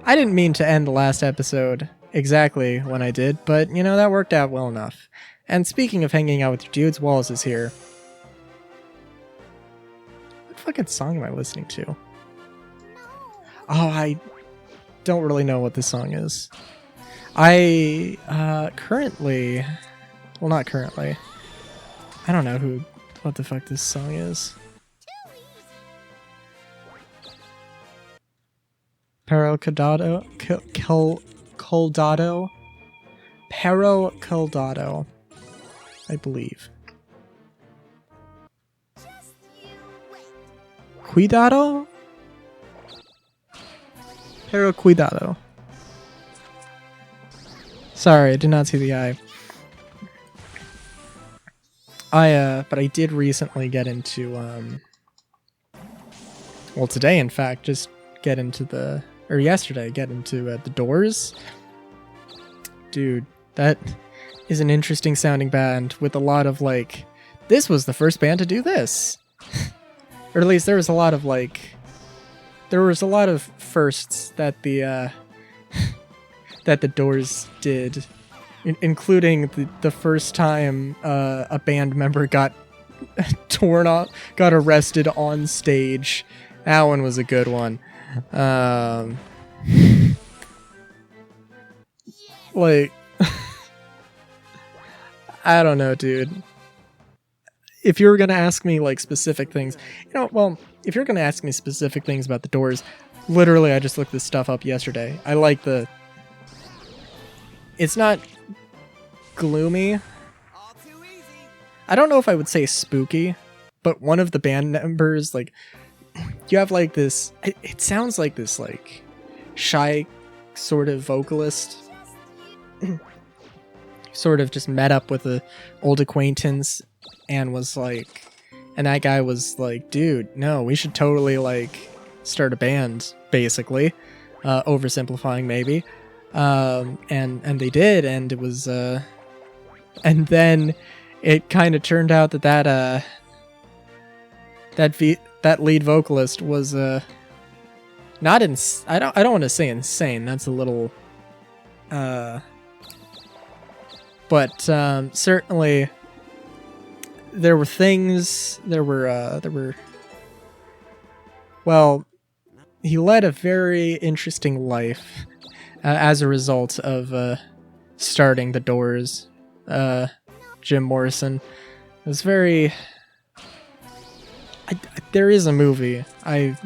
I didn't mean to end the last episode exactly when I did, but, you know, that worked out well enough. And speaking of hanging out with your dudes, Wallace is here. What fucking song am I listening to? Oh, I don't really know what this song is. I currently... Well, not currently. I don't know what the fuck this song is. Paracaldado? Coldado? Paracaldado, I believe. Cuidado? Cuidado. Sorry, I did not see the eye. But I did recently get into, well, today, in fact, just get into yesterday, get into The Doors. Dude, that is an interesting sounding band with a lot of, like, this was the first band to do this. Or at least there was a lot of firsts that the Doors did, including the first time a band member got got arrested on stage. That one was a good one. Like, I don't know, dude. If you were going to ask me, like, specific things, if you're going to ask me specific things about the Doors, literally, I just looked this stuff up yesterday. I like it's not gloomy. I don't know if I would say spooky, but one of the band members, like, you have, like, this, it sounds like this, like, shy sort of vocalist sort of just met up with an old acquaintance and was like, and that guy was like, dude, no, we should totally, like, start a band, basically. Oversimplifying, maybe. And they did, and it was, and then it kind of turned out that lead vocalist was, not I don't want to say insane, that's a little, but certainly there were well, he led a very interesting life as a result of starting the Doors. Jim Morrison. It was very... there is a movie. I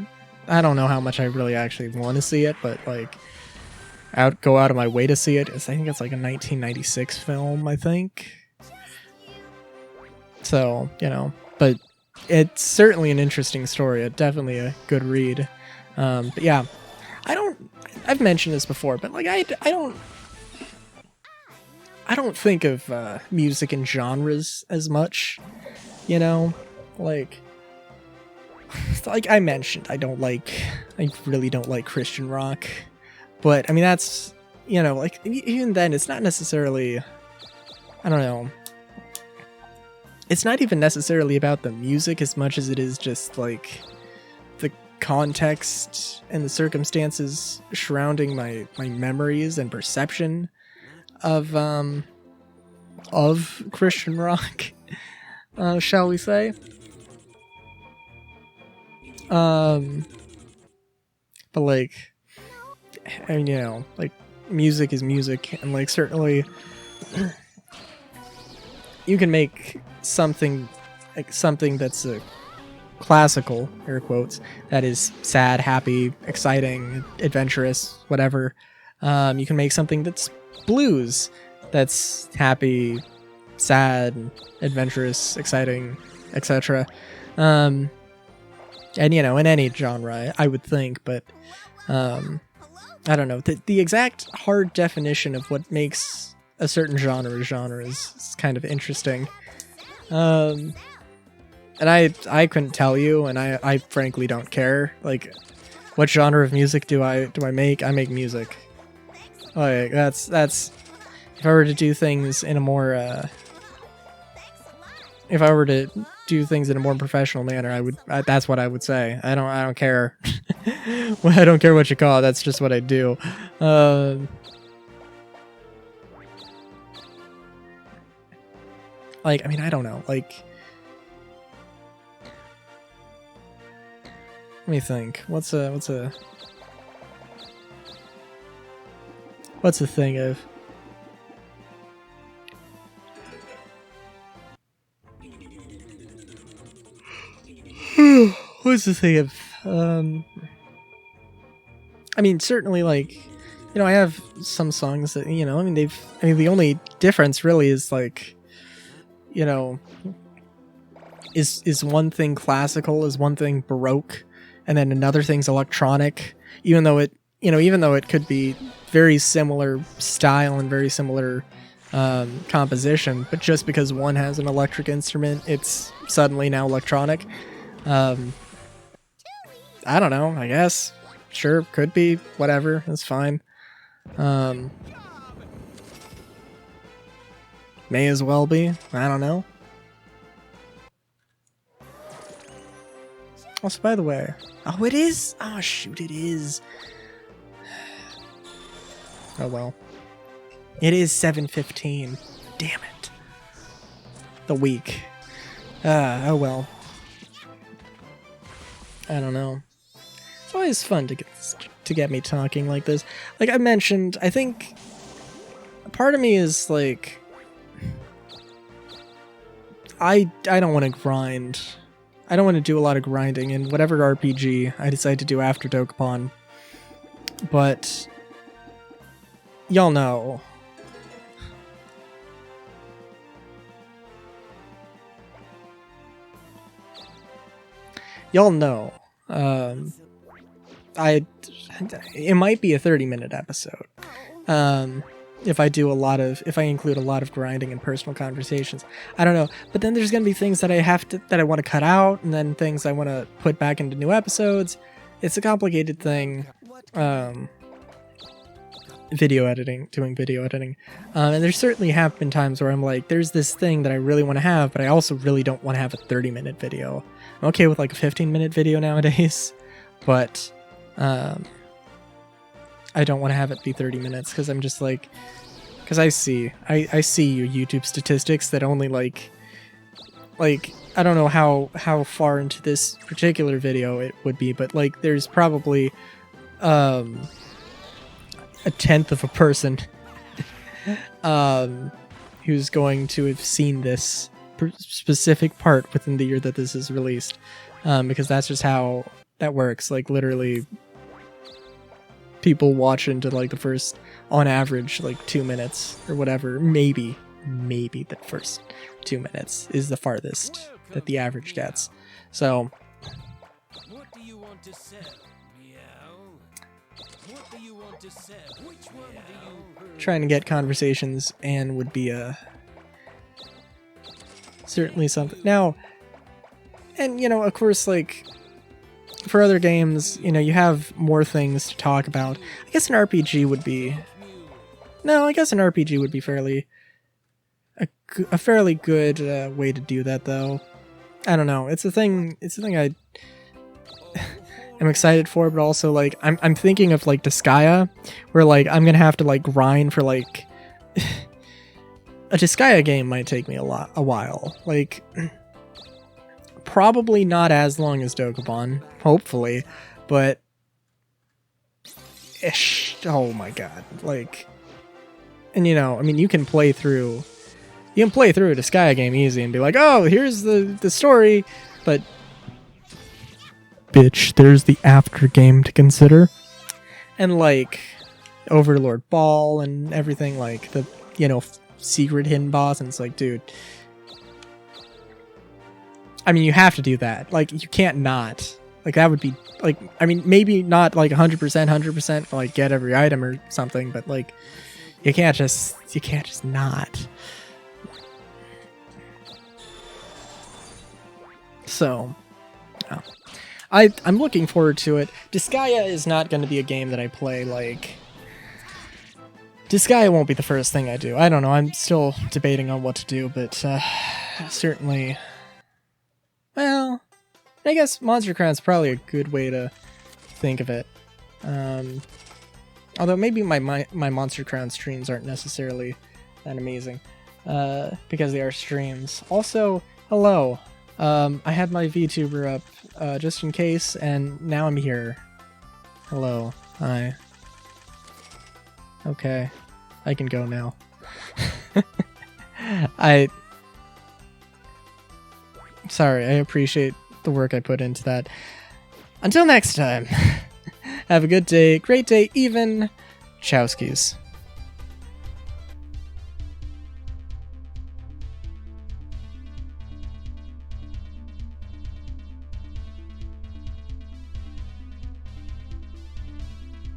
don't know how much I really actually want to see it, but, like, go out of my way to see it. I think it's like a 1996 film, I think. So, you know, but it's certainly an interesting story. Definitely a good read. But yeah, I've mentioned this before, but, like, I don't think of music in genres as much, you know? Like I mentioned, I really don't like Christian rock. But, I mean, that's, you know, like, even then, it's not necessarily, I don't know, it's not even necessarily about the music as much as it is just, like, the context and the circumstances surrounding my memories and perception of Christian rock, shall we say. But, like, and, you know, like, music is music, and, like, certainly you can make something that's a classical, air quotes, that is sad, happy, exciting, adventurous, whatever. You can make something that's blues, that's happy, sad, adventurous, exciting, etc. And, you know, in any genre, I would think, but I don't know. The exact hard definition of what makes a certain genre is kind of interesting. And I couldn't tell you, and I frankly don't care. Like, what genre of music do I make? I make music. Like, that's if I were to do things in a more if I were to do things in a more professional manner, that's what I would say. I don't care. Well, I don't care what you call it. That's just what I do. Like, I mean, I don't know. Like, let me think. What's a thing of? What's the thing of? I mean, certainly, like, I have some songs that, I mean, the only difference really is, like, is one thing classical, is one thing Baroque, and then another thing's electronic, even though it could be very similar style and very similar composition, but just because one has an electric instrument, it's suddenly now electronic. I don't know, I guess. Sure, could be, whatever, that's fine. May as well be, I don't know. Also, by the way, oh, it is? Oh, shoot, it is. Oh, well. It is 7:15. Damn it. The week. Oh, well. I don't know. It's always fun to get me talking like this. Like I mentioned, I think part of me is like, I don't want to grind. I don't want to do a lot of grinding in whatever RPG I decide to do after Dokapon. But y'all know. It might be a 30-minute episode. If I include a lot of grinding and personal conversations. I don't know. But then there's going to be things that I want to cut out, and then things I want to put back into new episodes. It's a complicated thing. Doing video editing. And there certainly have been times where I'm like, there's this thing that I really want to have, but I also really don't want to have a 30-minute video. I'm okay with like a 15-minute video nowadays, but I don't want to have it be 30 minutes because I'm just like, because I see your YouTube statistics that only like I don't know how far into this particular video it would be, but like there's probably a tenth of a person who's going to have seen this specific part within the year that this is released, because that's just how that works. Like literally people watch into like the first, on average, like 2 minutes or whatever. Maybe the first 2 minutes is the farthest that the average gets. So what do you want to sell? What do you want to sell? Which one do you trying to get conversations and would be certainly something. Now, and of course, like for other games, you have more things to talk about. I guess an RPG would be... No, I guess an RPG would be a fairly good way to do that, though. I don't know. It's a thing I am excited for, but also, like, I'm thinking of, like, Disgaea, where, like, I'm gonna have to, like, grind for, like... A Disgaea game might take me a while. Like... Probably not as long as Dokapon, hopefully, but oh my god, like, and I mean, you can play through a Disgaea game easy and be like, oh, here's the story, but bitch, there's the after game to consider, and like Overlord Ball and everything, like the secret hidden boss, and it's like, dude. I mean, you have to do that. Like, you can't not. Like, that would be, like, I mean, maybe not, like, 100%, like, get every item or something, but, like, you can't just not. So, I'm looking forward to it. Disgaea is not going to be a game that I play, like... Disgaea won't be the first thing I do. I don't know, I'm still debating on what to do, but, certainly... Well, I guess Monster Crown's probably a good way to think of it. Although maybe my Monster Crown streams aren't necessarily that amazing, because they are streams. Also, hello. I had my VTuber up just in case, and now I'm here. Hello. Hi. Okay. I can go now. Sorry, I appreciate the work I put into that. Until next time, have a good day, great day, even. Chowskis.